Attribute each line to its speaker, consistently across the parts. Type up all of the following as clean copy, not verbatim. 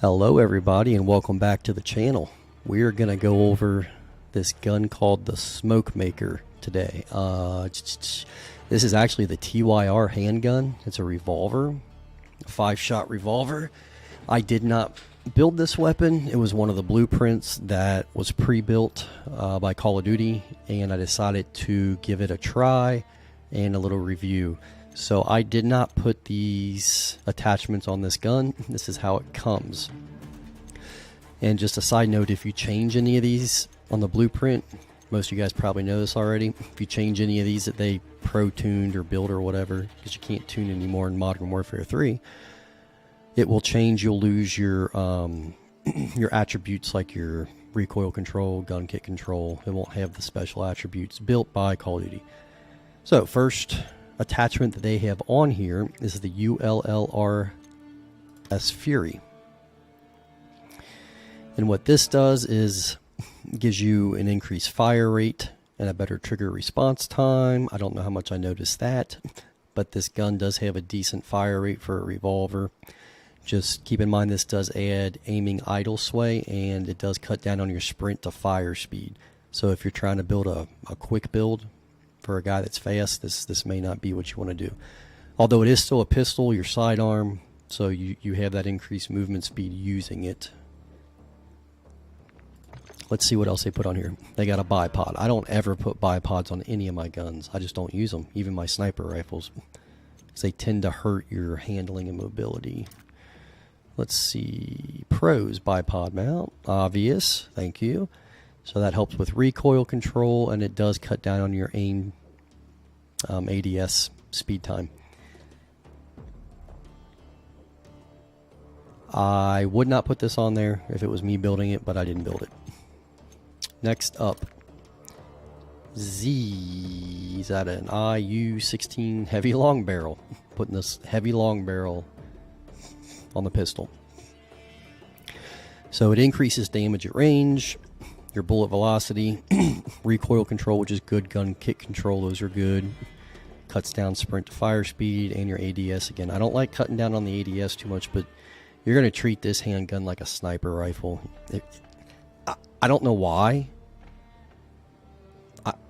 Speaker 1: Hello everybody and welcome back to the channel. We're going to go over this gun called the Smoke Maker today. This is actually the TYR handgun. It's a revolver, a 5-shot revolver. I did not build this weapon. It was one of the blueprints that was pre-built by Call of Duty, and I decided to give it a try and a little review. So I did not put these attachments on this gun. This is how it comes. And just a side note, if you change any of these on the blueprint, most of you guys probably know this already, if you change any of these that they pro-tuned or built or whatever, because you can't tune anymore in Modern Warfare 3, it will change. You'll lose your your attributes like your recoil control, gun kick control. It won't have the special attributes built by Call of Duty. So first attachment that they have on here is the ULL-R S-Fury. And what this does is gives you an increased fire rate and a better trigger response time. I don't know how much I noticed that, but this gun does have a decent fire rate for a revolver. Just keep in mind this does add aiming idle sway, and it does cut down on your sprint to fire speed. So if you're trying to build a quick build for a guy that's fast, this may not be what you want to do. Although it is still a pistol, your sidearm, so you have that increased movement speed using it. Let's see what else they put on here. They got a bipod. I don't ever put bipods on any of my guns. I just don't use them, even my sniper rifles, because they tend to hurt your handling and mobility. Let's see. Pros, bipod mount. Obvious. Thank you. So that helps with recoil control, and it does cut down on your aim ADS speed time. I would not put this on there if it was me building it, but I didn't build it. Next up, Z is at an IU-16 heavy long barrel. Putting this heavy long barrel on the pistol. So it increases damage at range, your bullet velocity, recoil control, which is good, gun kick control, those are good. Cuts down sprint to fire speed, and your ADS again. I don't like cutting down on the ADS too much, but you're going to treat this handgun like a sniper rifle. I don't know why.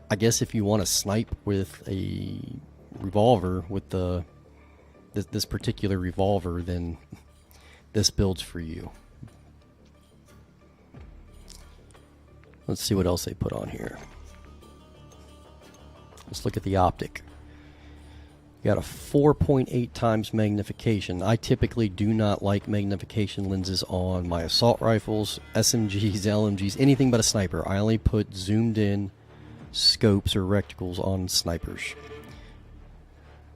Speaker 1: I guess if you want to snipe with a revolver, with this particular revolver, then this build's for you. Let's see what else they put on here. Let's look at the optic. You got a 4.8 times magnification. I typically do not like magnification lenses on my assault rifles, SMGs, LMGs, anything but a sniper. I only put zoomed in scopes or reticles on snipers.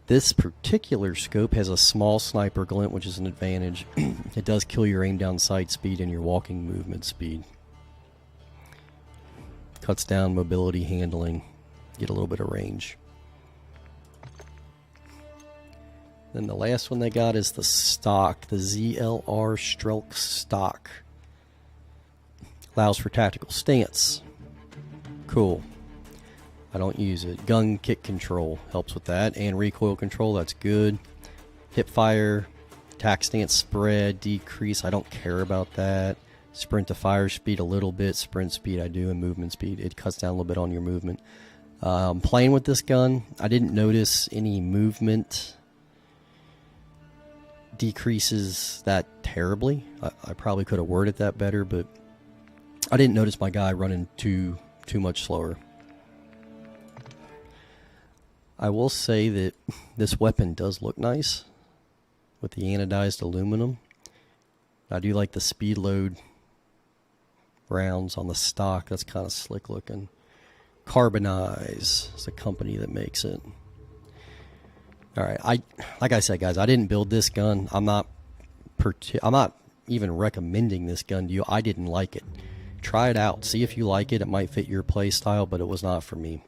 Speaker 1: This particular scope has a small sniper glint, which is an advantage. It does kill your aim down sight speed and your walking movement speed. Cuts down mobility, handling, get a little bit of range. Then the last one they got is the stock, the ZLR Strelk stock. Allows for tactical stance. Cool. I don't use it. Gun kick control helps with that, and recoil control, that's good. Hip fire, attack stance spread, decrease, I don't care about that. Sprint to fire speed a little bit, sprint speed I do, and movement speed. It cuts down a little bit on your movement. Playing with this gun, I didn't notice any movement decreases that terribly. I probably could have worded that better, but I didn't notice my guy running too much slower. I will say that this weapon does look nice with the anodized aluminum. I do like the speed load rounds on the stock. That's kind of slick looking. Carbonize is the company that makes it. Alright, like I said, guys, I didn't build this gun. I'm not even recommending this gun to you. I didn't like it. Try it out. See if you like it. It might fit your play style, but it was not for me.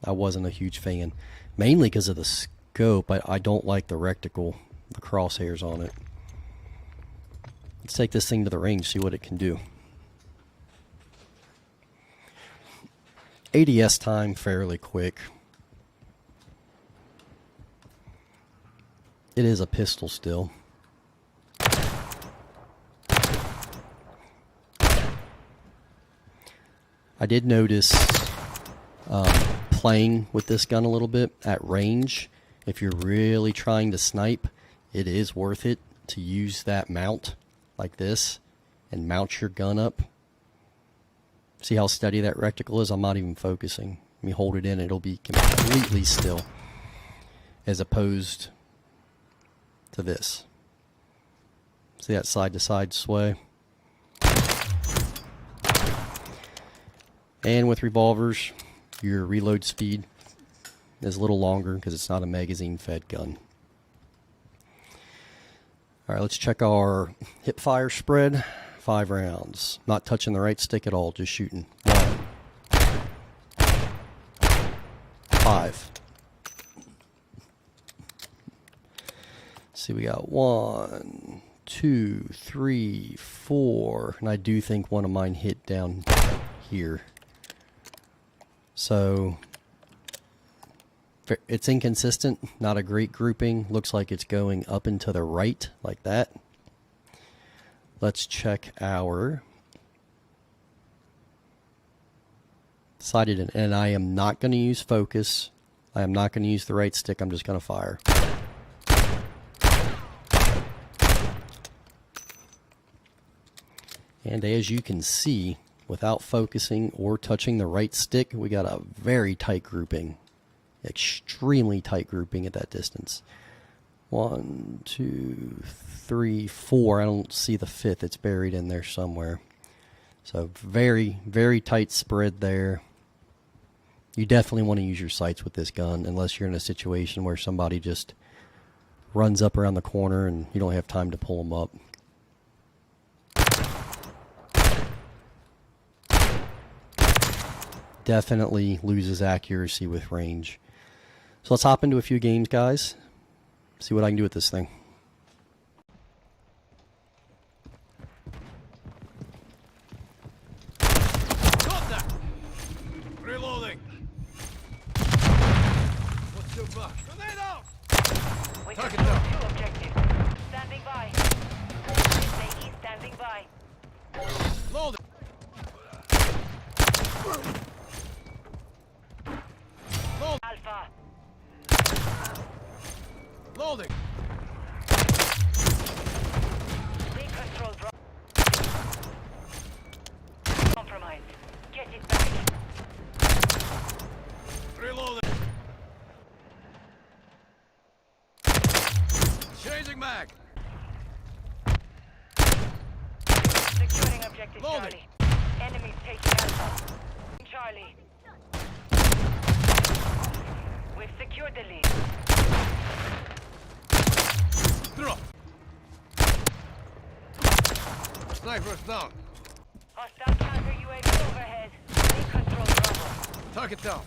Speaker 1: I wasn't a huge fan. Mainly because of the scope. I don't like the reticle, the crosshairs on it. Let's take this thing to the range, see what it can do. ADS time, fairly quick. It is a pistol still. I did notice playing with this gun a little bit at range. If you're really trying to snipe, it is worth it to use that mount like this and mount your gun up. See how steady that reticle is? I'm not even focusing. Let me hold it in, it'll be completely still, as opposed to this. See that side to side sway? And with revolvers, your reload speed is a little longer because it's not a magazine fed gun. Alright, let's check our hip fire spread. 5 rounds. Not touching the right stick at all, just shooting. 1. 5. See, we got 1, 2, 3, 4, and I do think one of mine hit down here. So it's inconsistent, not a great grouping. Looks like it's going up and to the right like that. Let's check our sighted, and I am not going to use focus. I am not going to use the right stick. I'm just going to fire. And as you can see, without focusing or touching the right stick, we got a very tight grouping. Extremely tight grouping at that distance. 1, 2, 3, 4. I don't see the 5th. It's buried in there somewhere. So very, very tight spread there. You definitely want to use your sights with this gun unless you're in a situation where somebody just runs up around the corner and you don't have time to pull them up. Definitely loses accuracy with range. So let's hop into a few games, guys. See what I can do with this thing.
Speaker 2: Contact! Reloading! What's your back? Grenade out!
Speaker 3: We
Speaker 2: Target
Speaker 3: control
Speaker 2: down.
Speaker 3: 2 objectives. Standing by. SAE standing by.
Speaker 2: Loading!
Speaker 3: Alpha.
Speaker 2: Loading!
Speaker 3: We control drop. Compromised. Get it back.
Speaker 2: Reloading! Changing mag!
Speaker 3: Securing objective
Speaker 2: Loading.
Speaker 3: Charlie. Enemies taking Alpha. Charlie. We've secured the lead.
Speaker 2: Drop! Sniper's down!
Speaker 3: Hostile counter UAV overhead. We control Bravo.
Speaker 2: Target down!